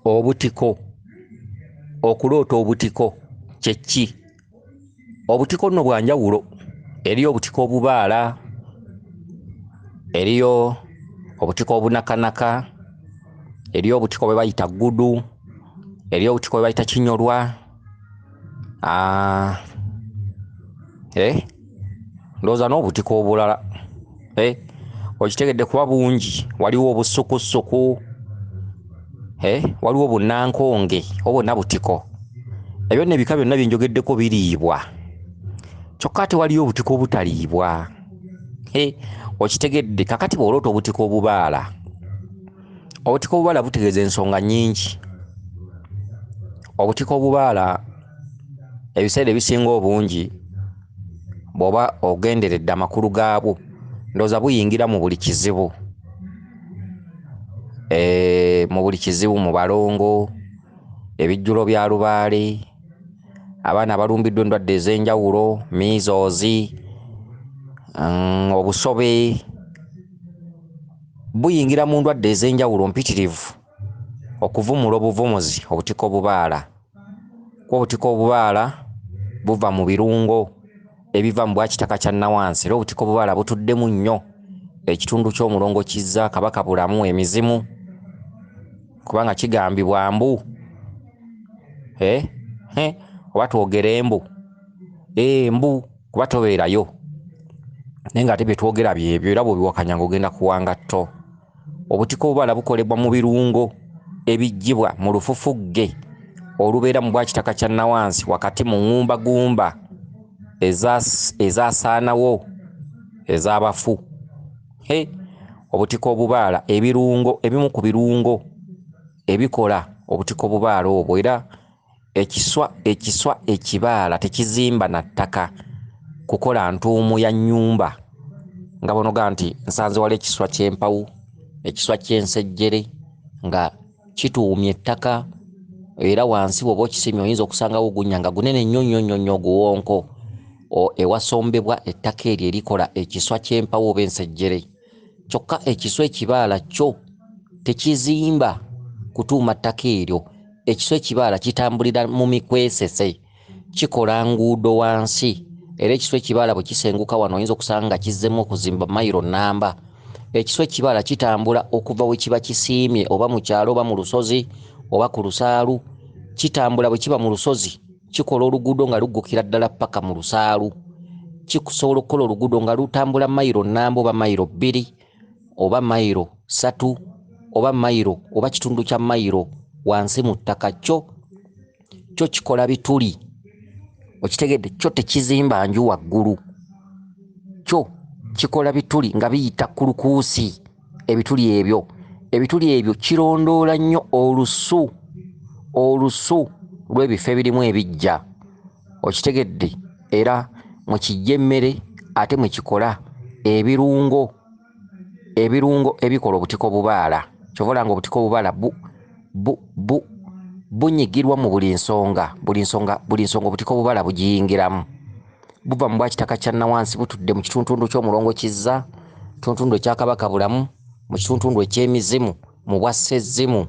Obutiko. Okuloota obutiko kye ki? Obutiko nno bwa njawulo. Eriyo obutiko obubaala, eriyo obutiko obunakanaka, eriyo obutiko bwe bayita ggudu, eriyo obutiko bwe bayita kinyolwa. Ndowooza n'obutiko obulala okitegedde kuba bungi. Waliwo obusukusuku, waliwo obunnankonge, obwonna butiko. Ebyo nno ebika byonna bye njogeddeko biriibwa, kyokka ate waliyo obutiko obutaliibwa. Okitegedde. Kakati bw'oloota obutiko obubaala, obutiko obubaala butegeeza ensonga nnyingi. Obutiko obubaala ebiseera ebisinga obungi bw'oba ogenderedde amakulu gaabwo, ndowooza buyingira mu buli kizibu. Mu buli kizibu, mu balongo, ebijjulo bya lubaale, abaana abalumbiddwa endwadde ez'enjawulo, measles, obusobe, buyingira mu ndwadde ez'enjawulo mpitirivu okuvumula obuvumuzi. Obutiko obubaala, kuba obutiko obubaala buva mu birungo ebiva mu bwakitaka kya Nawansi. Era obutiko obubaala butuddemu nnyo ekitundu ky'omulongo Kizza, Kabaka Bulamu, emizimu, kubanga kigambibwa mbu oba twogera embu, embu kuba tobeerayo, naye ng'ate bye twogera byebyo, era bw'obiwakanya ng'ogenda kuwanga tto. Obutiko obubaala bukolebwa mu birungo ebiggyibwa mu lufufugge olubeera mu bwakitaka kya Nawansi wakati mu ngumba ezaasaanawo ez'abafu. Obutiko obubaala ebirungo, ebimu ku birungo ebikola obutiko obubaala obwo. Era ekiswa ekibaala tekizimba na ttaka kukola ntuumu ya nnyumba, nga bonoga nti nsanze wala ekiswa ky'empawu, ekiswa ky'ensejjere nga kituumya ettaka, era wansi bw'oba okisimye oyinza okusangawo ogunnya nga gunene nnyo nnyo nnyo nnyo oguwonko, ewasombebwa ettaka eryo erikola ekiswa ky'empawu oba ensejjere. Kyokka ekiswa ekibaala kyo tekizimba kutuuma ttaka eryo. Ekiswa ekibaala kitambulira mu mikwesese, kikola nguudo wansi. Era ekiswa ekibaala bwe kisenguka wano oyinza okusanga nga kizzemu okuzimba mayiro nnamba. Ekiswa ekibaala kitambula okuva we kiba kisiimye, oba mu kyalo oba mu lusozi oba ku lusaalu. Kitambula bwe kiba mu lusozi kikola oluguudo nga luggukira ddala paka mu lusaalu. Kikusobola okukola oluguudo nga lutambula mayiro nnamba oba mayiro 2 oba mayiro 3 oba mayiro oba kitundu kya mayiro wansi mu ttaka. Kyo kikola bituli. Okitegedde? Kyo tekizimba nju waggulu, kyo kikola bituli nga biyita kulukuusi. Ebituli ebyo kirondoola nnyo olusu lw'ebifo ebirimu ebiggya. Okitegedde? Era mwe kijja emmere ate mwe kikola ebirungo ebikola obutiko obubaala. Kyova olaba nga obutiko obubaala bunyigirwa mu buli nsonga obutiko obubaala bugiyingiramu. Buva mu bwakitaka kya Nawansi, butudde mu kitundu ky'omulongo Kizza, kitundu ekya Kabaka Bulamu, mu kitundu eky'emizimu, mu bwa Sezzimu,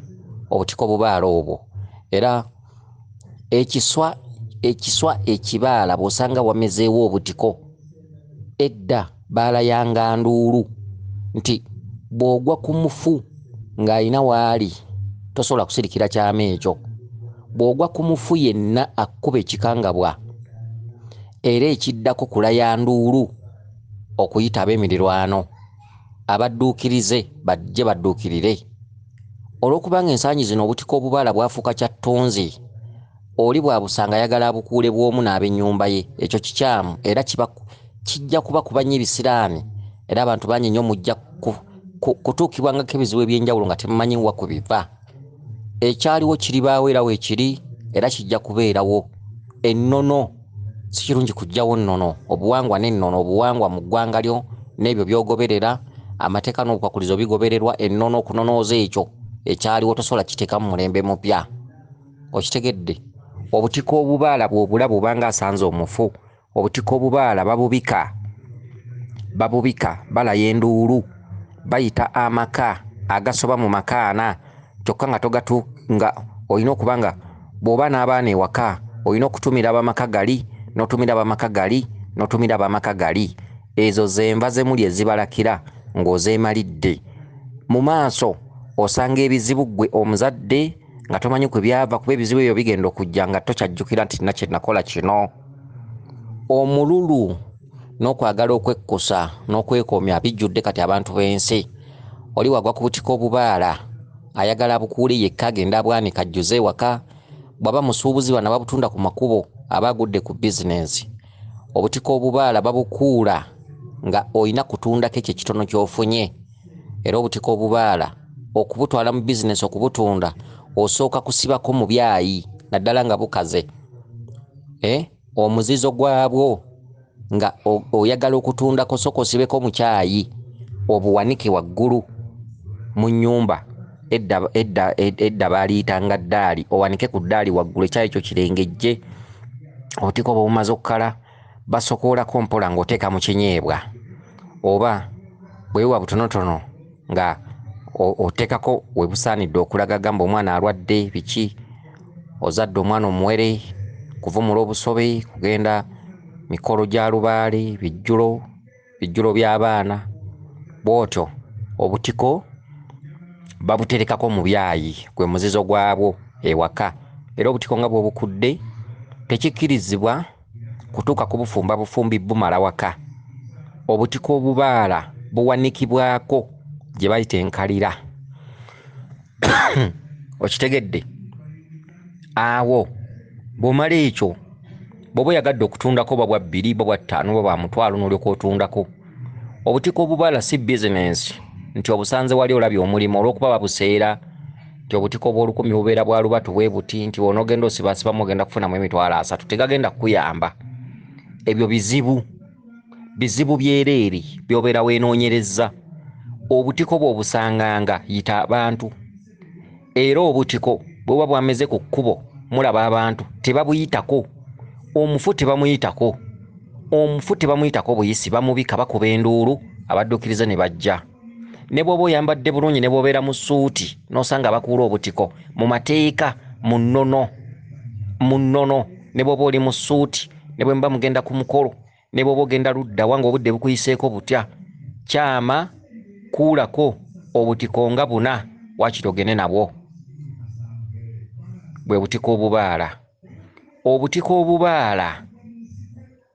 obutiko obubaala obwo. Era ekiswa ekibaala bw'osanga wamezeewo obutiko, edda baalayanga nduulu nti bw'ogwa ku mufu ng'alina waali tosobola kusirikira kyama ekyo. Bw'ogwa ku mufu yenna akkuba ekikangabwa, era ekiddako kulaya nduulu okuyita ab'emirirwano, abadduukirize bajje badduukirire. Olw'okubanga ensangi zino obutiko obubaala bwafuuka kya ttunzi, oli bwabusanga ayagala abukuule bw'omu n'ab'ennyumba ye, ekyo kikyamu era kijja kuba kubanya ebisiraani. Era abantu bangi nnyo mujja kutuukibwangako ebizibu eby'enjawulo nga temumanyi wa kubiva. Ekyaliwo kiribaawo era weekiri, era kijja kubeerawo. Ennono si kirungi kuggyawo nnono, obuwangwa n'ennono, obuwangwa mu ggwanga lyo n'ebyo by'ogoberera, amateeka n'obukwakkulizo bigobererwa. Ennono okunonooza ekyo ekyaliwo tosobola kiteeka mu mulembe mupya. Okitegedde? Obutiko obubaala bw'obulaba obanga asanze omufu, obutiko obubaala babubika balaya enduulu, bayita amaka agasoba mu makaana, kyokka nga nga olina okubanga bw'oba n'abaana ewaka olina okutumira abamaka gali n'otumira abamaka gali n'otumira abamaka gali. Ezo zenva zemuli ezibalakira ng'ozeemalidde. Mu maaso osanga ebizibu ggwe omuzadde nga tomanyi kwe byava, kuba ebizibu ebyo bigenda okujja nga tokyajjukira nti nina kye nakola kino. Omululu n'okwagala okwekkusa n'okwekomya bijjudde kati abantu b'ensi. Oli wagwa ku butiko obubaala ayagala bukuule yekka agenda abwanika ajjuze ewaka. Bw'aba musuubuzi bana babutunda ku makubo aba agudde ku bizinensi. Obutiko obubaala babukuula nga olina kutundako ekyo ekitono ky'ofunye. Era obutiko obubaala okubutwala mu bizinensi okubutunda osooka kusibako mu byayi naddala nga bukaze. Omuzizo gwabwo nga oyagala okutundako sooka osibeko mu kyayi obuwanike waggulu mu nnyumba. Edda baaliyitanga ddaali, owanike ku ddaali waggulu ekyayi ekyo kirengejje. Obutiko obwo bumaze okukala basokoolako mpola ng'oteeka mu kinyeebwa, oba bwewa butonotono nga oteekako we busaanidde okulaga gamba omwana alwadde biki. Ozadde omwana omuwere kuvumula obusobe kugenda mikolo gya lubaale bijjulo by'abaana bw'otyo. Obutiko babuterekako mu byayi gwe muzizo gwabwo ewaka. Era obutiko nga bw'obukudde tekikkirizibwa kutuuka kubufumba bufumbi bumala waka. Obutiko obubaala buwanikibwako gye bayita enkalira. Okitegedde? Awo bw'omala ekyo bw'oba oyagadde okutundako oba bwa 2 oba bwa 5 oba bwa mutwalo n'olyoka otundako. Obutiko obubaala si bizinensi nti obusanze wali olabye omulimu olw'okuba babuseera nti obutiko bw'olukumi bubeera bwa lubatu bwe buti nti wonoogenda osibasibamu ogenda kufunamu emitwalo 3 tegagenda kukuyamba. Ebyo bizibu byereere by'obeera weenoonyerezza. Obutiko bw'obusanganga yita abantu. Era obutiko bw'oba bwameze ku kkubo mulaba abantu tebabuyitako. Omufu tebamuyitako buyisi, bamubika bakuba enduulu abadduukirize ne bajja. Ne bw'oba oyambadde bulungi ne bw'obeera mu ssuuti n'osanga bakuula obutiko mu mateeka mu nnono ne bw'oba oli mu ssuuti ne bwe mba mugenda ku mukolo ne bw'oba ogenda luddawa ng'obudde bukuyiseeko butya, kyama kuulako obutiko nga 4 waakiri ogende nabwo. Bwe butiko obubaala. Obutiko obubaala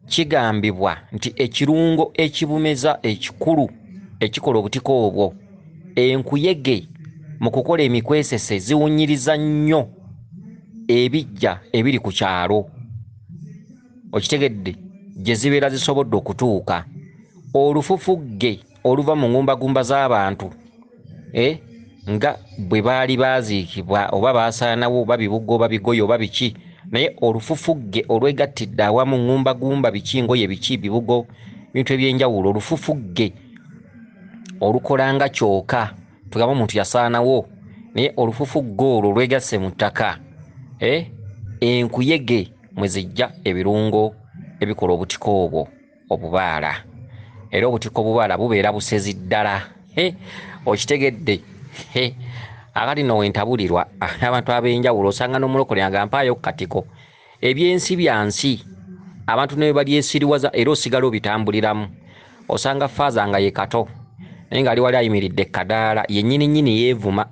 kigambibwa nti ekirungo ekibumeza ekikulu ekikola obutiko obwo, enkuyege mu kukola emikwesese ziwunyiriza nnyo ebijja ebiri ku kyalo. Okitegedde? Gye zibeera zisobodde okutuuka. Olufufugge oluva mu ngumbagumba z'abantu nga bwe baali baaziikibwa oba baasaanawo oba bibugo oba bigoyo oba biki, naye olufufugge olwegattidde awamu ngumbagumba biki ngoye biki bibugo bintu ebyenjawulo, olufufugge olukola nga kyoka tugamba omuntu yasaanawo, naye olufufugge olwo lwegasse mu ttaka. Enkuyege mwe zijja ebirungo ebikola obutiko obwo obubaala. Era obutiko obubaala bubeera busezi ddala. Okitegedde? Akati nno wentabulirwa abantu ab'enjawulo osanga n'omulokole agampaayo katiko. Ebyensi byansi abantu ne balyesiriwaza era osigala obitambuliramu. Osanga faaza nga ye kato naye ng'ali wali ayimiridde kadaala yennyini yeevuma.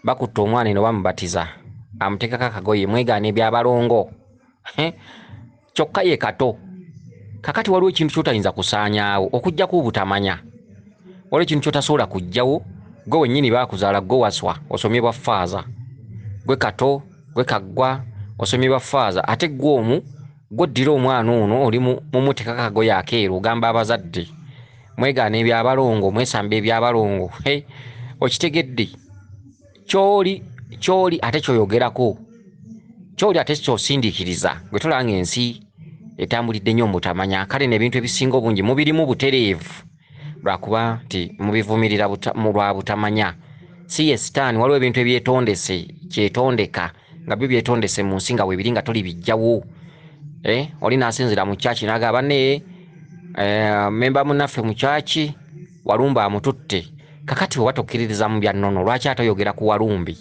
Bakutte omwana eno bamubatiza amuteekako akagoye mwegaana ebyabalongo. Kyokka ye kato. Kakati waliwo ekintu ky'otayinza kusaanyaawo okuggyako obutamanya. Waliwo ekintu ky'otasobola kuggyawo. Gwe wennyini baakuzaala gwe waswa osomye bwa faaza. Gwe kato, gwe kaggwa osomye bwa faaza. Ate gwe omu gw'oddira omwana ono oli mumuteekako akagoye akeeru ogamba abazadde mwegaana ebyabalongo mwesamba ebyabalongo. Okitegedde? Kyoli ate kyoyogerako. Kyoli ate kyosindiikiriza. Gwe tolanga ensi etambulidde nnyo mutamanya. Kale n'ebintu ebisinga obungi mubirimu butereevu lwakuba nti mubivumirira lwa butamanya. Si ye sitaani, waliwo ebintu ebyetondese kyetondeka nga byo byetondese mu nsi nga weebiri nga toli bijjawo. Oli n'asinzira mu kyaki n'agamba banne memba munnaffe mu kyaki Walumbe amututte. Kakati oba tokkiririza mu bya nnono lwaki atoyogera ku Walumbe?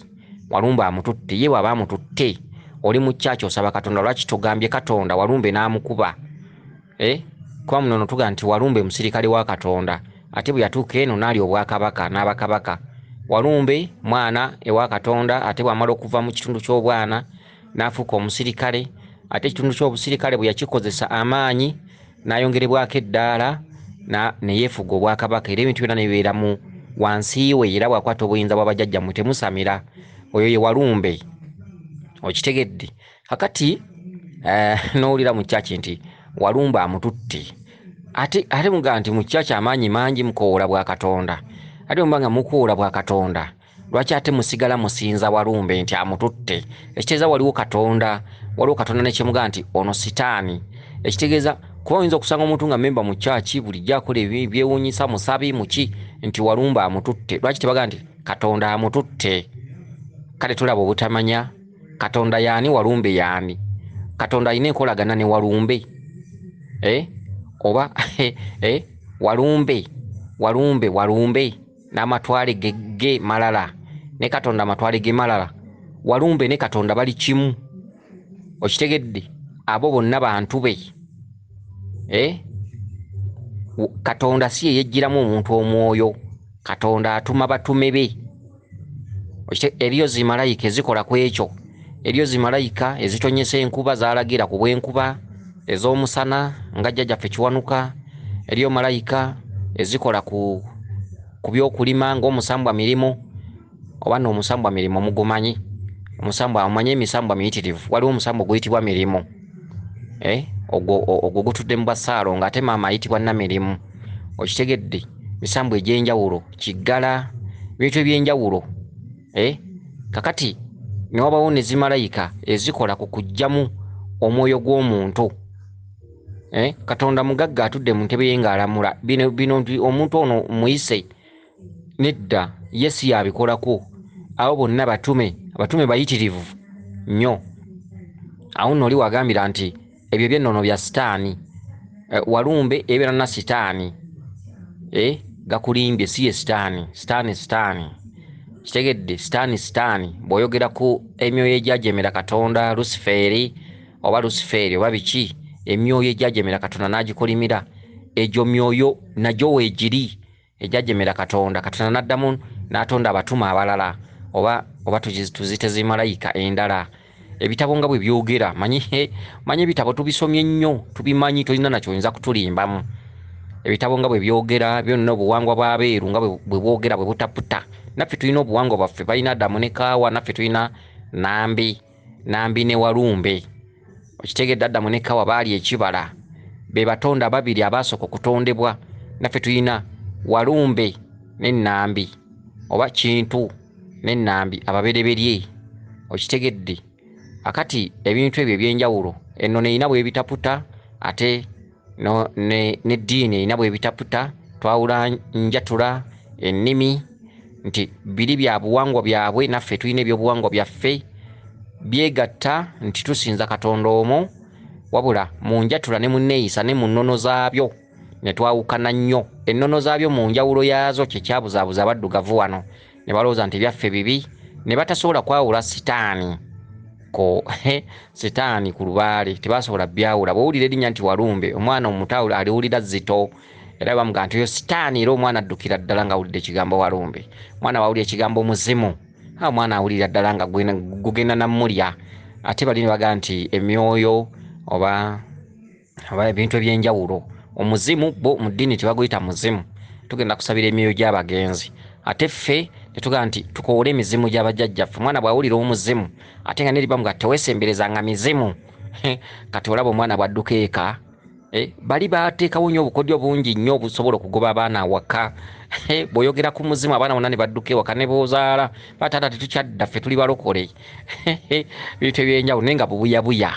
Walumbe amututte ye bw'aba amututte oli mu kyaki osaba Katonda lwaki togambye Katonda Walumbe n'amukuba kuba muno tuga nti Walumbe musirikale wa Katonda ate bwe yatuuka eno n'ali obwakabaka n'abakabaka Walumbe mwana ewa Katonda ate bw'amala okuva mu kitundu ky'obwana n'afuuka omusirikale ate ekitundu ky'obusirikale bwe yakikozesa amaanyi n'ayongerebwako eddaala ne yeefuga obwakabaka era ebintu byonna ne bibeera mu wansi we era bw'akwata obuyinza bw'abajjajja mwe temusamira oyo ye Walumbe okitegedde kakati n'owulira mu kyaki nti Walumbe amututte ate muga nti mu kyaki amaanyi mangi mukoola bwa Katonda ate mbanga mukoola bwa Katonda lwaki ate musigala musinza Walumbe nti amututte ekitegeeza waliwo Katonda nekyemuga nti ono sitaani ekitegeeza kuba oyinza okusanga omuntu nga memba mu kyaki bulijjo akola ebyewuunyisa musabi muki nti Walumbe amututte lwaki tebaga nti Katonda amututte kale tulaba obutamanya Katonda yaani Walumbe yaani Katonda alina enkolagana ne Walumbe oba Walumbe n'amatwale ge malala ne Katonda amatwale ge malala Walumbe ne Katonda bali kimu okitegedde abo bonna bantu be Katonda si yejjiramu omuntu omwoyo Katonda atuma batume be eriyo zimalayika ezikola ku ekyo eriyo zimalayika ezitonyesa enkuba zaalagira ku bw'enkuba ez'omusana nga jjajjaffe Kiwanuka eriyo malayika ezikola ku byokulima ng'omusambwa mirimo oba n'omusambwa mirimo mugumanyi omusambwa amanyi emisambwa miyitirivu waliwo omusambwa guyitibwa mirimo ogwo gutudde mu Basaalo ng'ate maama ayitibwa Namirimu okitegedde misambwa egy'enjawulo kiggala bintu eby'enjawulo kakati ne wabawo ne zimalayika ezikola ku kuggyamu omwoyo gw'omuntu Katonda mugagga atudde mu ntebe ye ng'alamula bino omuntu ono muyise nedda ye si yabikolako abo bonna abatume bayitirivu nnyo awo nno oli wagambira nti ebyo by'ennono bya sitaani Walumbe ebeera na sitaani gakulimbye si ye sitaani kitegedde sitaani bw'oyogera ku emyoyo egyajemera Katonda Lusifeeri oba biki emyoyo egyajemera Katonda n'agikolimira egyo myoyo nagyo weegiri egyajemera Katonda n'addamu n'atonda abatuma abalala oba tuzite zimalayika endala ebitabo nga bwe byogera manyi ebitabo tubisomye nnyo tubimanyi tolina nakyo oyinza kutulimbamu ebitabo nga bwe byogera byonna obuwangwa bw'abeeru nga bwe bwogera bwe butaputa naffe tulina obuwangwa bwaffe balina Adamu ne Kaawa naffe tulina Nambi ne Walumbe okitegedde Adamu ne Kaawa baali ekibala be batonda babiri abaasooka okutondebwa naffe tulina Walumbe ne Nambi oba Kintu ne Nambi ababereberye okitegedde akati ebintu ebyo ebyenjawulo ennono erina bwebitaputa ate n'eddiini erina bwebitaputa twawula njatula ennimi nti biri bya buwangwa byabwe naffe tulina ebyobuwangwa byaffe byegatta nti tusinza Katonda omwo wabula mu njatula ne mu nneeyisa ne mu nnono zaabyo ne twawukana nnyo ennono zaabyo mu njawulo yaazo kyekyabuzaabuza abaddugavu wano ne balowooza nti byaffe bibi ne batasobola kwawula sitaani ku lubaale tebasobola byawula bw'owulira erinnya nti Walumbe omwana omuto aliwulira Zito era bamuga nti oyo sitaani era omwana addukira ddala nga awulidde ekigambo Walumbe omwana wawulira ekigambo muzimu omwana awulira ddala nga gugenda namulya ate balina baga nti emyoyo oba ebintu ebyenjawulo omuzimu bo mu ddiini tebaguyita muzimu tugenda kusabira emyoyo gy'abagenzi ate ffe netugaa nti tukoole emizimu gy'abajjajjaffe omwana bw'awulira omuzimu ate nga neri bamuga teweesemberezanga mizimu kati olaba omwana bw'adduka eka bali bateekawo nnyo obukodyo bungi nnyo obusobola okugoba abaana awaka bw'oyogera ku muzimu abaana bonna ne badduka ewaka ne boozaala bataata tetukyadda ffe tuli balokole bintu ebyenjawulo naye nga bubuyabuya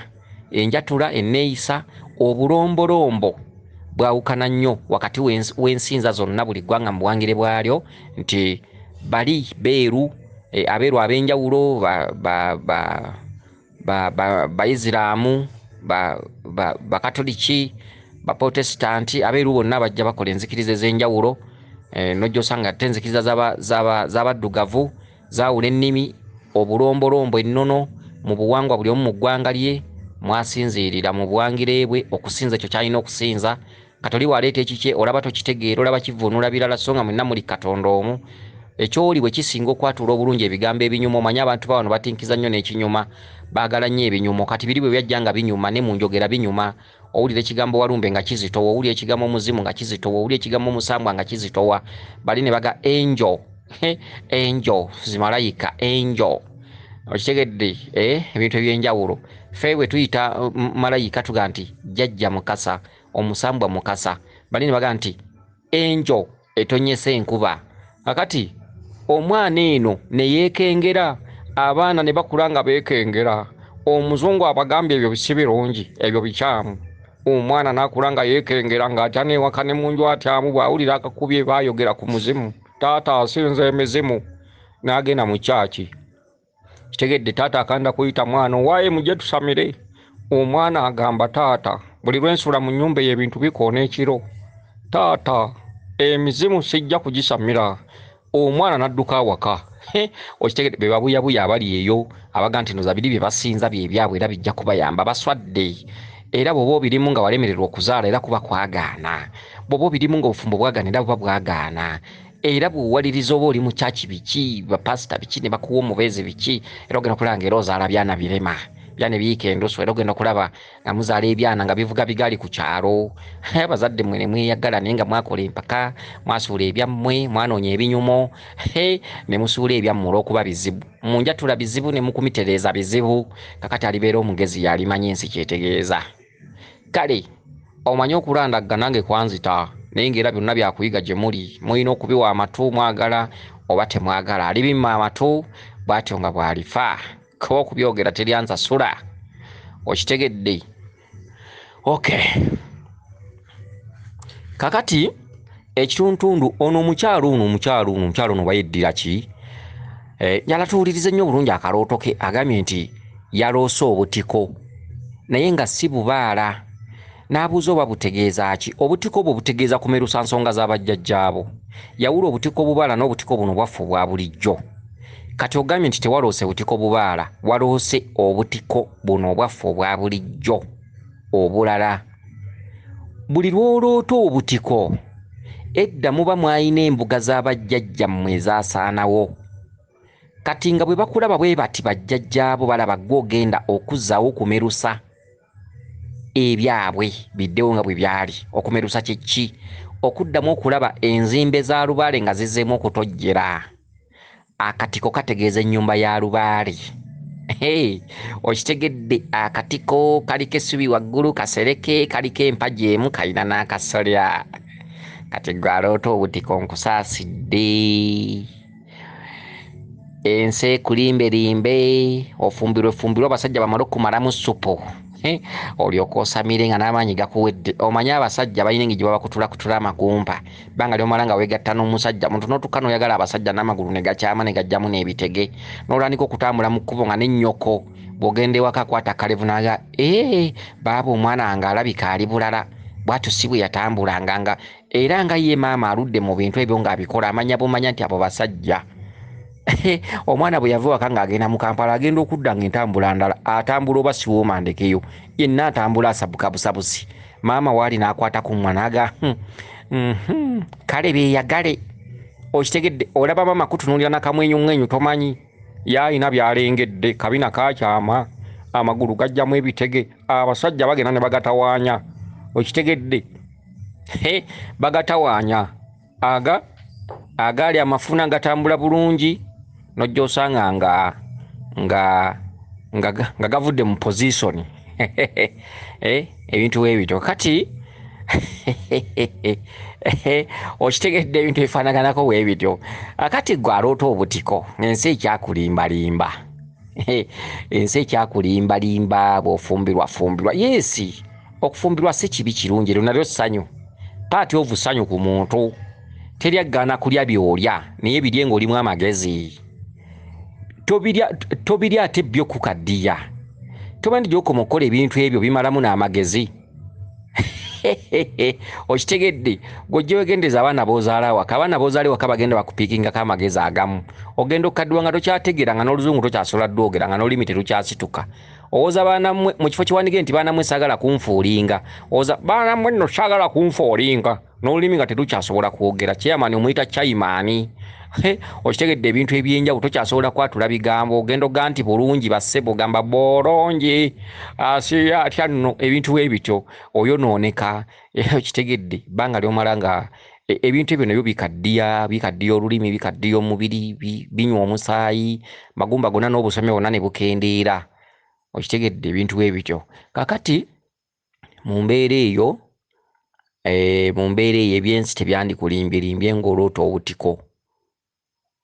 enjatula enneeyisa obulombolombo bwawukana nnyo wakati w'ensinza zonna buli ggwanga mu buwangire bwalyo nti bali beeru abeeru ab'enjawulo Baisiraamu Bakatoliki Baprotestanti abeeru bonna bajja bakola enzikiriza ez'enjawulo nojja osanga ate enzikiriza z'abaddugavu zaawula ennimi obulombolombo ennono mu buwangwa buli omu mu ggwanga lye mwasinziirira mu buwangire bwe okusinza ekyo kyalina okusinza katoli waleeta ekikye olaba tokitegeera olaba kivuunula birala so nga mwenna muli katonda omu ekyoli bwe kisinga okwatula obulungi ebigambo ebinyuma omanye abantu bawano batinkiza nnyo n'ekinyuma baagala nnyo ebinyuma kati biri bwe byajja nga binyuma ne mu njogera binyuma owulira ekigambo walumbe nga kizitowa owulira ekigambo omuzimu nga kizitowa owulira ekigambo omusambwa nga kizitowa bali ne baga angel zimalayika angel okitegedde ebintu ebyenjawulo ffe bwe tuyita malayika tuga nti jjajja mukasa omusambwa mukasa bali ne baga nti angel etonyesa enkuba akati omwana eno ne yeekengera abaana ne bakula nga beekengera omuzungu abagambye ebyo bisi birungi ebyo bikyamu omwana n'akula nga yeekengera ng'atya n'ewaka ne mu nju atyamu bw'awulira akakubye baayogera ku muzimu taata asinza emizimu n'agenda mu kyaki kitegedde taata akanda kuyita mwana owaaye mujje tusamire omwana agamba taata buli lwensula mu nnyumba eyo ebintu bikoona ekiro taata emizimu sijja kugisamira omwana n'adduka awaka okitegedde be babuyabuya abali eyo abaga nti nozabiri bye basinza bye byabwe era bijja kubayamba baswadde era bw'oba obirimu nga walemererwa okuzaala era kuba kwagaana bw'oba obirimu nga obufumbo bwagaana era buba bwagaana era bw'owaliriza oba oli mu kyaki biki bapasita biki ne bakuwa omubeezi biki era ogenda okulaba nga era ozaala byana birema byana ebiyiika endusu era ogenda okulaba nga muzaala ebyana nga bivuga bigaali ku kyalo abazadde mmwe ne mweyagala naye nga mwakola empaka mwasuula ebyammwe mwanoonya ebinyumo ne musuula ebyammwe olw'okuba bizibu munjatula bizibu ne mukumitereeza bizibu kakati alibeera omugezi yalimanyi ensi kyetegeeza kale omanye okulandagga nange kwanzita naye ng'era byonna byakuyiga gye muli mulina okubiwa amatu mwagala oba temwagala alibimma amatu bw'atyo nga bw'alifa kuba okubyogera teryansasula okitegedde okay kakati ekituntundu ono omukyalo ono bayeddira ki yalatuwuliriza nnyo bulungi akalooto ke agambye nti yaloose obutiko naye nga si bubaala n'abuuza oba butegeeza ki obutiko bwo butegeeza kumerusa nsonga z'abajjajjaabo yawula obutiko bubaala n'obutiko buno bwaffe bwa bulijjo kati ogambye nti tewaloose butiko bubaala waloose obutiko buno bwaffe obwa bulijjo obulala buli lwoloota obutiko edda muba mwayina embuga z'abajjajjammwe ezaasaanawo kati nga bwe bakulaba bwe bati bajjajjaabo balaba gw'ogenda okuzzaawo kumerusa ebyabwe biddewo nga bwe byali okumerusa kyeki okuddamu okulaba enzimbe za lubaale nga zizzeemu okutojjera akatiko kategeeza ennyumba ya lubaale okitegedde akatiko kaliko essubi waggulu kasereke kaliko empagi emu kalina n'akasolya kati gwaloota obutiko nkusaasidde ensi ekulimbelimbe ofumbirwe abasajja bamale okumalamu supu olyoka osamire nga n'amaanyi gakuwedde omanye abasajja balina engeri gye babakutulakutula amagumba banga lyomala nga weegatta n'omusajja muntu n'otukka n'oyagala abasajja n'amagulu ne gakyama ne gajjamu n'ebitege n'olwandika okutambula mu kkubo nga n'ennyoko bw'ogenda ewaka akwata kalevu naga baaba omwana wange alabika ali bulala bw'atyo si bwe yatambulanga nga era nga ye maama aludde mu bintu ebyo ng'abikola amanya bumanya nti abo basajja omwana bwe yava waka ng'agenda mu Kampala agenda okudda ng'entambula ndala atambula oba siwoomandekeyo yenna atambula asabuka busabusi maama waali n'akwata ku mwana aga kale beeyagale okitegedde olaba maama kutunuulira nakamwenyumwenyu tomanyi yaalina byalengedde kabina kakyama amagulu gajjamu ebitege abasajja bagenda ne bagatawaanya okitegedde bagatawaanya agaali amafuna gatambula bulungi nojja osanga nga gavudde mu position ebintu weebityo kati okitegedde ebintu ebifaanaganako weebityo akati gwe aloota obutiko ensi ekyakulimbalimba ensi ekyakulimbalimba bw'ofumbirwafumbirwa yeesi okufumbirwa si kibi kirungi eryo nalyo ssanyu paati ovu ssanyu ku muntu teryaggaana kulya by'olya naye birye ng'olimu amagezi tobirya ate by'okukaddiya toba ndi gy'okoma okukola ebintu ebyo bimalamu n'amagezi okitegedde gojje wegendeza abaana b'ozaala waka abaana b'ozaali waka bagenda bakupiikinga kamagezi agamu ogenda okaddiwa nga tokyategeera nga n'oluzungu tokyasobola ddwogera nga n'olulimi terukyasituka owooza baana mmwe mu kifo kiwandige nti baana mmwe saagala kunfuulinga owooza baana mmwe nno saagala kunfuulinga n'olulimi nga terukyasobola kwogera chairman omuyita chairman okitegedde ebintu ebyenjawulo tokyasobola kwatula bigambo ogenda oga nti bulungi bassebo gamba bolongi asiya atya nno ebintu ebityo oyonooneka okitegedde bbanga lyomala nga ebintu ebyo nabyo bikaddiya olulimi bikaddiya omubiri binywa omusaayi magumba gonna n'obusomi bwonna ne bukendeera okitegedde ebintu ebityo kakati mu mbeera eyo ebyensi tebyandikulimbye ng'oloota obutiko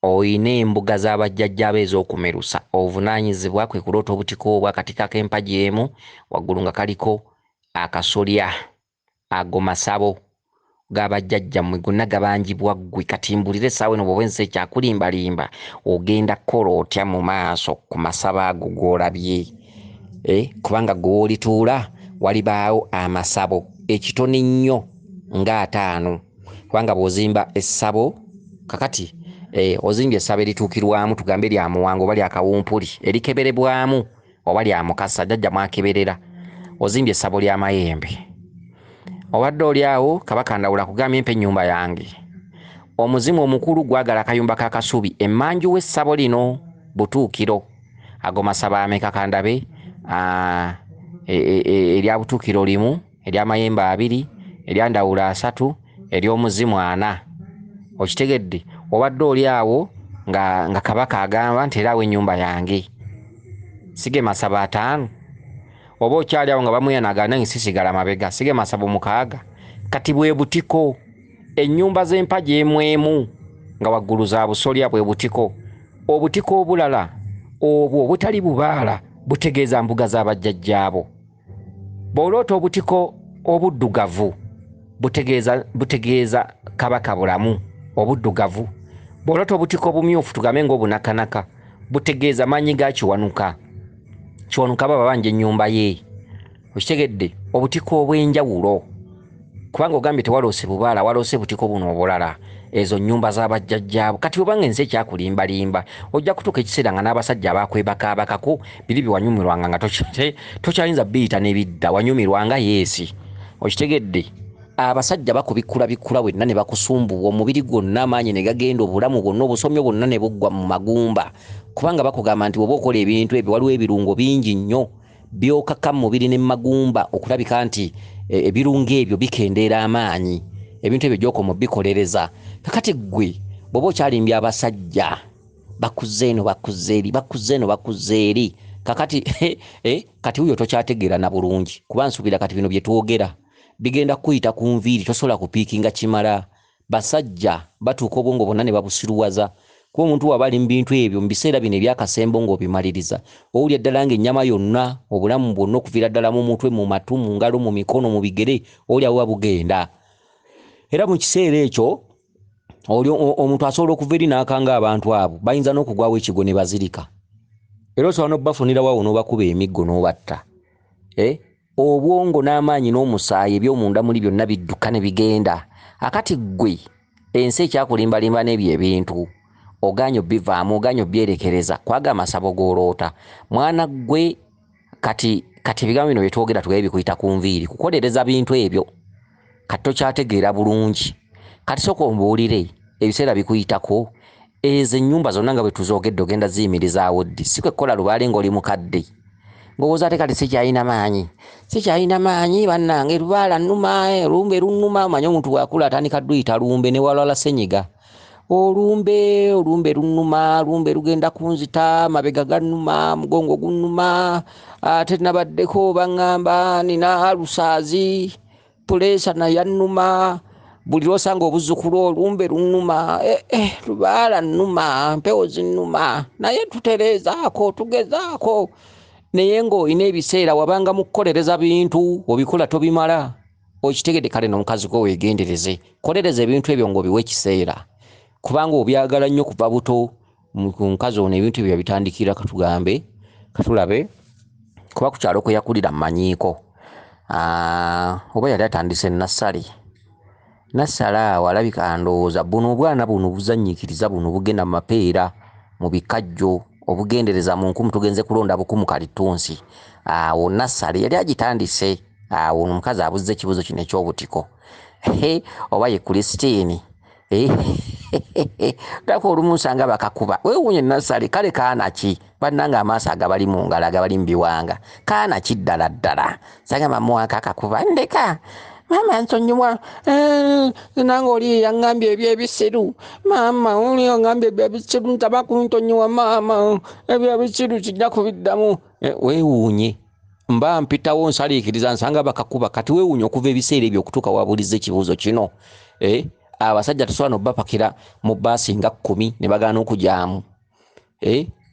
oyina embuga z'abajjajjaabo ez'okumerusa obuvunaanyizibwa kwe kuloota obutiko obw'akatiko ak'empagi emu waggulu nga kaliko akasolya ago masabo g'abajjajjammwe gonna gabanjibwa ggwe kati mbulire essaawa eno bw'oba ensi ekyakulimbalimba ogenda kukola otya mu maaso ku masabo ago g'olabye kubanga gw'olituula walibaawo amasabo ekitone nnyo nga 5 kubanga bw'ozimba essabo kakati ozimbye essabo erituukirwamu tugambe lya Muwanga oba lya Kawumpuli erikeberebwamu oba lya Mukasa jjajja mwakeberera ozimbye essabo lya Mayembe obadde oli awo Kabaka Ndawula kugambye mpa ennyumba yange omuzimu omukulu gwagala akayumba ka Kasubi emmanju w'essabo lino Butuukiro ago masabo ameka kandabe erya Butuukiro 1 erya Mayembe 2 erya Ndawula 3 ery'omuzimu 4 okitegedde obadde oli awo nga Kabaka agamba nti era awo ennyumba yange sige masabo 5 oba okyali awo nga bamuyanagana nsisigala mabega sige masabo 6 kati bwe butiko ennyumba z'empagi emu nga waggulu za busolya bwe butiko obutiko obulala obwo obutali bubaala butegeeza mbuga z'abajjajjaabo bw'oloota obutiko obuddugavu butegeeza Kabaka bulamu obuddugavu bw'oloota obutiko obumyufu tugambe ng'obunakanaka butegeeza maanyi ga Kiwanuka baba banja ennyumba ye okitegedde obutiko obw'enjawulo kubanga ogambye tewaloose bubaala waloose butiko buno obulala ezo nnyumba z'abajjajjaabo kati obanga ensi ekyakulimbalimba ojja kutuuka ekiseera nga n'abasajja abakwebakaabakako biri bye wanyumirwanga nga tokyayinza biyita n'ebidda wanyumirwanga yeesi okitegedde abasajja bakubikula bwenna ne bakusumbuwa omubiri gwonna amaanyi ne gagenda obulamu bwonna obusomyo bwonna ne buggwa mu magumba kubanga bakugamba nti bw'oba okola ebintu ebyo waliwo ebirungo bingi nnyo byokaka mu mubiri ne magumba okulabika nti ebirungo ebyo bikendeera amaanyi ebintu ebyo gy'okoma bikolereza kakati ggwe bw'oba okyalimbye abasajja bakuze eno bakuze eri kakati kati wuyo tokyategeera na bulungi kuba nsuubira kati bino bye twogera bigenda kuyita ku nviiri tosobola kupiikinga kimala basajja batuuka obwongo bwonna ne babusiruwaza kuba omuntu waba ali mu bintu ebyo mu biseera bino ebyakasembo ng'obimaliriza owulya ddala ng'ennyama yonna obulamu bwonna okuviira ddala mu mutwe mu matu mu ngalo mu mikono mu bigere owulya buba bugenda era mu kiseera ekyo omuntu asobola okuva eri n'akanga abantu abo bayinza n'okugwawo ekigo ne bazirika era osobola n'obafunirawo awo n'obakuba emiggo n'obatta obwongo n'amaanyi n'omusaayi eby'omunda muli byonna bidduka ne bigenda akati ggwe ensi ekyakulimbalimba n'ebyo ebintu ogaanyo bivaamu ogaanyo byerekereza kwaga amasabo g'oloota mwana ggwe kati ebigambo bino byetwogera tugaye bikuyita ku nviiri kukolereza bintu ebyo kati tokyategeera bulungi kati sooka ombuulire ebiseera bikuyitako ezo ennyumba zonna nga bwe tuzoogedde ogenda ziyimirizaawo ddi si kwe kukola lubaale ng'oli mukadde ngowooza ate kati sikyalina maanyi bannange lubaala nnuma olumbe lunnuma manyi omuntu bw'akula atandika dduyita lumbe ne walwala senyiga olumbe lunnuma lumbe lugenda kunzita mabega gannuma mugongo gunnuma ate nabaddeko baŋŋamba nina lusaazi puleesa naye annuma buli lwosanga obuzzukulu olumbe lunnuma lubaala nnuma mpewo zinnuma naye tutereezaako tugezaako naye ng'olina ebiseera wabanga mu kukolereza bintu obikola tobimala okitegedde kale n'omukazi gwo weegendereze kolereza ebintu ebyo ng'obiwa ekiseera kubanga obyagala nnyo kuva buto mukazi ono ebintu ebyo bitandikira katulabe kuba ku kyalo kwe yakulira mmanyiiko oba yali atandise nassale awo alabika ndowooza buno obwana buno buzannyikiriza buno bugenda mu mapeera mu bikajjo obugendereza mu nkumu tugenze kulonda bukumu kalitunsi. Awo nassale yali agitandise. Awo omukazi abuzza ekibuzo kino eky'obutiko oba ye Christine tako olumu nsanga bakakuba weewuunye nassale kale kaana ki bannanga amaaso agabali mu ngalo agabali mu biwanga kaana ki ddala ddala nsanga mamuwaka akakuba ndeka maama nsonyiwa nange oli yaŋŋambye ebyebisiru maama oli yaŋŋambye ebyebisiru ntaba kuntonyiwa maama ebyebisiru kijja kubiddamu weewuunye mba mpitawo nsaliikiriza nsanga bakakuba kati weewuunye okuva ebiseera ebyo okutuuka wabuliza ekibuuzo kino abasajja tosobola nobapakira mu baasi nga 10 ne bagaana okujaamu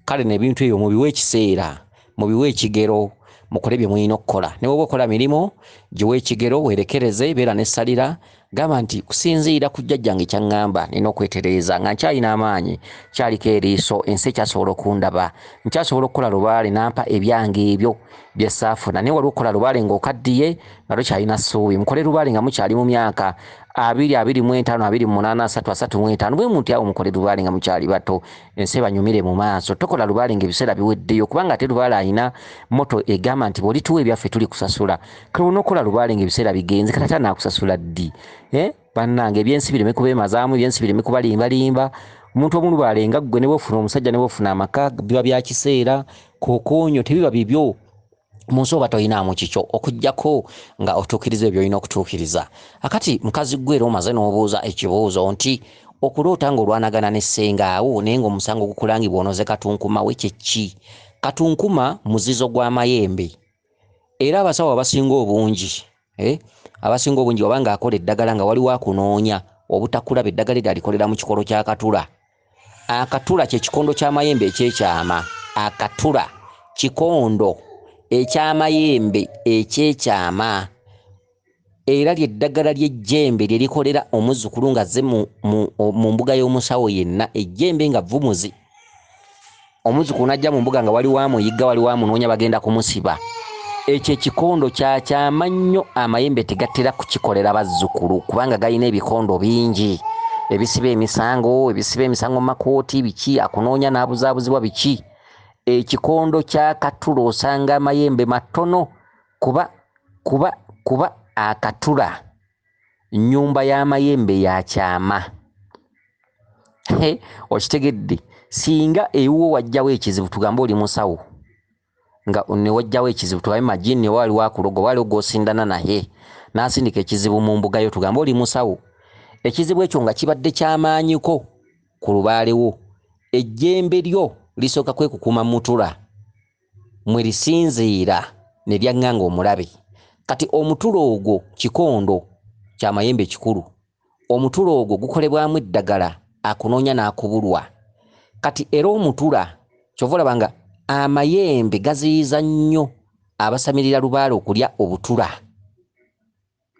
kale n'ebintu ebyo mubiwe ekiseera mubiwe ekigero mukole bye mulina okukola ne bwoba okola mirimu giwe ekigero weerekereze beera nessalira gamba nti kusinziira ku jjajjange kyaŋŋamba nina okwetereeza nga nkyalina amaanyi kyaliko eriiso ensi ekyasobola okundaba nkyasobola okukola lubaale nampa ebyange ebyo bye saafuna naye wali okukola lubaale ng'okaddiye nga tokyalina ssuubi mukole lubaale nga mukyali mu myaka 25, 28, 35 bwe muti awo mukole lubaale nga mukyali bato ensi banyumire mu maaso tokola lubaale nga ebiseera biweddeyo kubanga ate lubaale alina moto egamba nti bw'olituwa ebyaffe tuli kusasula kale onokola lubaale nga ebiseera bigenze kati ate anaakusasula ddi bannange ebyensi bireme kubeemazaamu ebyensi bireme kubalimbalimba omuntu omulubaale nga ggwe ne bwofuna omusajja ne bwofuna amaka biba bya kiseera kokoonyo tebiba bibyo mu nsi oba toyinaamu kikyo okuggyako nga otuukiriza ebyo olina okutuukiriza. Akati mukazi gwe era omaze n'obuuza ekibuuzo nti okuloota ng'olwanagana ne ssengaawo naye ng'omusango gukulangibwa onoze katunkuma we kyeki. Katunkuma muzizo gw'amayembe era abasawo abasinga obungi abasinga obungi wabanga akola eddagala nga waliwo akunoonya obutakulaba eddagala eryo alikolera mu kikolo ky'akatula. Akatula kye kikondo ky'amayembe ekyekyama. Akatula kikondo ekyamayembe ekyekyama era lyeddagala ly'ejjembe lye likolera omuzzukulu ng'azze mu mbuga y'omusawo yenna ejjembe nga vumuzi omuzzukulu n'ajja mu mbuga nga waliwo amuyigga waliwo amunoonya bagenda kumusiba. Ekyo ekikondo kyakyama nnyo amayembe tegatera kukikolera bazzukulu kubanga galina ebikondo bingi ebisiba emisango mu makooti biki akunoonya n'abuzaabuzibwa biki. Ekikondo kya katula osanga amayembe matono kuba akatula nnyumba y'amayembe yakyama. Okitegedde singa ewuwo wajjawo ekizibu tugambe oli musawo nga ne wajjawo ekizibu tugambe majini waliwo akulogo waliwo gw'osindana naye n'asindika ekizibu mu mbuga yo tugambe oli musawo ekizibu ekyo nga kibadde kyamaanyiko ku lubaalewo ejjembe lyo lisooka kwekukuuma mutula mwe lisinziira ne lyaŋŋanga omulabe. Kati omutulo ogwo kikondo kyamayembe kikulu omutulo ogwo gukolebwamu eddagala akunoonya n'akubulwa. Kati era omutula kyova olaba nga amayembe gaziyiza nnyo abasamirira lubaale okulya obutula.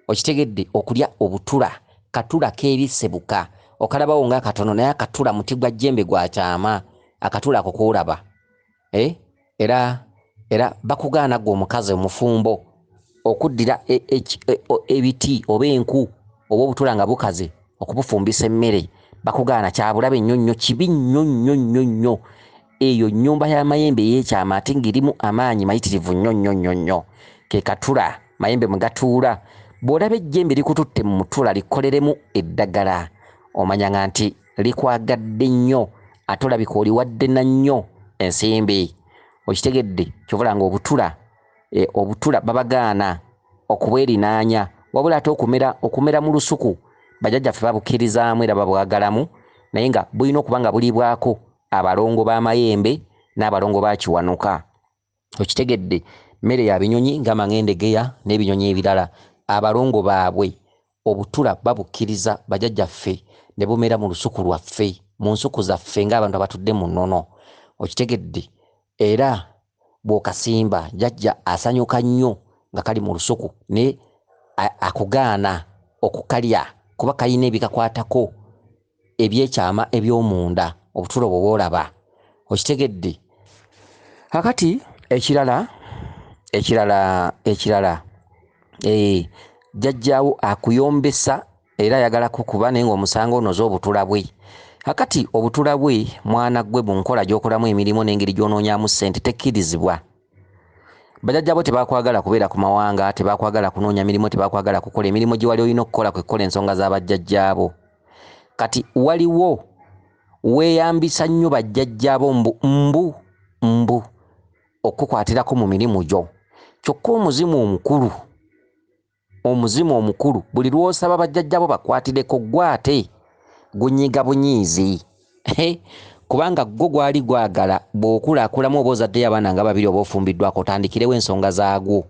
Okitegedde okulya obutula katula keebisebuka okalabawo nga akatono naye akatula muti gwa jjembe gwakyama akatula ako koolaba era bakugaana gwe omukazi omufumbo okuddira ebiti oba enku oba obutula nga bukaze okubufumbisa emmere bakugaana kyabulabe nnyo nnyo kibi nnyo nnyo nnyo nnyo. Eyo nnyumba y'amayembe yeekyama ate ng'erimu amaanyi mayitirivu nnyo nnyo nnyo nnyo ke katula mayembe mwe gatuula. Bw'olaba ejjembe likututte mu mutula likkoleremu eddagala omanya nga nti likwagadde nnyo ate olabika oliwadde na nnyo ensimbi. Okitegedde kyovula nga obutula babagaana okubwerinaanya wabula ate okumera mu lusuku bajjajjaffe babukkirizaamu era babwagalamu naye nga bulina okuba nga buliibwako abalongo b'amayembe n'abalongo ba kiwanuka. Okitegedde mmere ya binyonyi ng'amang'endegeya n'ebinyonyi ebirala abalongo baabwe obutula babukkiriza bajjajjaffe ne bumera mu lusuku lwaffe mu nsuku zaffe ng'abantu abatudde mu nnono. Okitegedde era bw'okasimba jjajja asanyuka nnyo nga kali mu lusuku ne akugaana okukalya kuba kalina ebikakwatako ebyekyama eby'omunda obutula obwo bw'olaba. Okitegedde kakati ekirala jjajjaawo akuyombesa era ayagala kukuba naye ng'omusango onoze obutula bwe. Kakati obutula bwe mwana gwe bunkola gy'okolamu emirimu n'engeri gy'onoonyaamu ssente tekkirizibwa. Bajjajjaabo tebakwagala kubeera ku mawanga, tebakwagala kunoonya mirimu, tebakwagala kukola emirimu gye wali olina okukola kwe kukola ensonga z'abajjajjaabo. Kati waliwo weeyambisa nnyo bajjajjaabo mbu okukwatirako mu mirimu gyo. Kyokka omuzimu omukulu buli lw'osaba bajjajjaabo bakwatireko gwate gunyiga bunyiizi. Kubanga gwo gwali gwagala bw'okulaakulamu oba ozaddeyo abaana nga babiri oba ofumbiddwako otandikirewo ensonga zaagwo.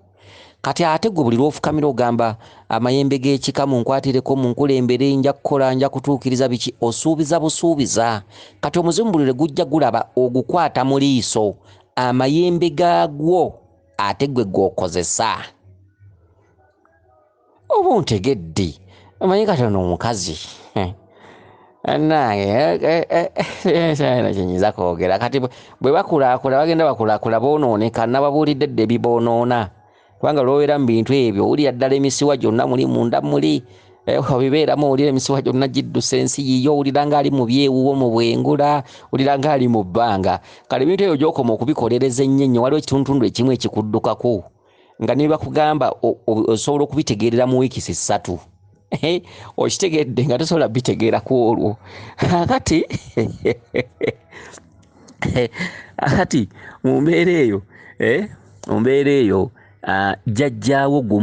Kati ate gwe buli lw'ofukamira ogamba amayembe g'ekika munkwatireko munkulembere nja kukola nja kutuukiriza biki, osuubiza busuubiza. Kati omuzimu buli lwe gujja gulaba ogukwata mu liiso amayembe gaagwo ate gwe gw'okozesa. Oba ontegedde omanyi katono omukazi nange kyenyiza kwogera kati bwe bakulaakula bagenda bakulaakula boonooneka nababuulidde dde biboonoona kubanga lwobeera mu bintu ebyo wulira ddala emisiwa gyonna muli munda muli obibeeramu owulira emisiwa gyonna gidduse ensi yiyo owulira ng'ali mu byewuwo mu bwengula owulira ng'ali mu bbanga. Kale ebintu ebyo gy'okoma okubikolereza ennyo waliwo ekitundutundu ekimu ekikuddukako nga ne bakugamba osobola okubitegeerera mu wiikisi 3. Okitegedde nga tosobola bitegeerako olwo. Akati mu mbeera eyo jjajjaawo gwe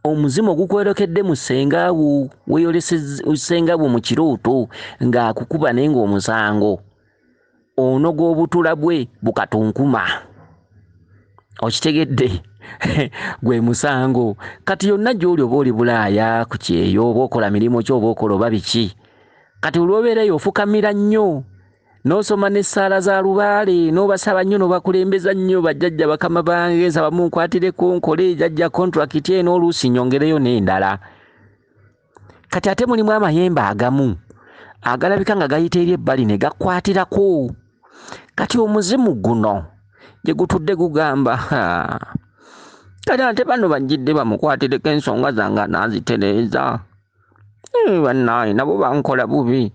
omuzimu ogukwerekedde mu ssengaawo weeyolesesengaawo mu kirooto ng'akukuba naye ng'omusango onoga obutula bwe bukatunkuma. Okitegedde gwe musango. Kati yonna gy'oli oba oli Bulaaya ku kyeyo oba okola mirimu ki oba okola oba biki, kati olw'obeerayo ofukamira nnyo n'osoma n'essaala za lubaale n'obasaba nnyo n'obakulembeza nnyo bajjajja bakama bange nsaba munkwatireko nkole jjajja kontrakiti eno oluusi nyongereyo n'endala. Kati ate mulimu amayembe agamu agalabika nga gayita eri ebbali ne gakwatirako. Kati omuzimu guno gye gutudde gugamba kati ate bano bajjidde bamukwatireko ensonga zange naazitereeza bannaaye nabo bankola bubi.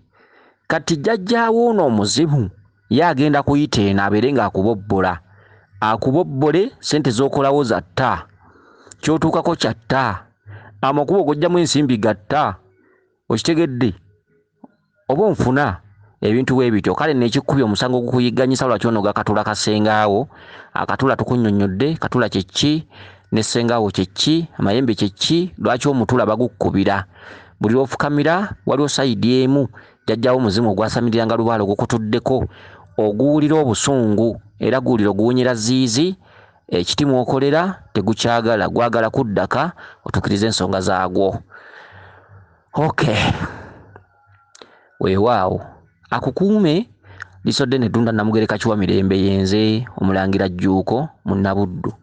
Kati jjajjaawo ono omuzimu ye agenda kuyita eno abeere ng'akubobbola akubobbole ssente z'okolawo zatta ky'otuukako kyatta amakubo gojjamu ensimbi gatta. Okitegedde oba onfuna ebintu bwe bityo. Kale n'ekikubye omusango ogukuyigganyisa lwaki onoga katula kasengaawo. Akatula tukunnyonnyodde katula kye ki ne ssengaawo kye ki amayembe kye ki lwaki omutula bagukkubira. Buli lw'ofukamira waliwo sayidi emu jjajjaawo omuzimu ogwasamiriranga lubaale ogukutuddeko oguwulira obusungu era guwulira oguwunyira ziizi ekiti mw'okolera tegukyagala gwagala kuddaka otuukirize ensonga zaagwo. Weewaawo akukuume lisodde ne ddunda Namugereka Kiwa Mirembe yenze Omulangira Jjuuko mu Nabuddu.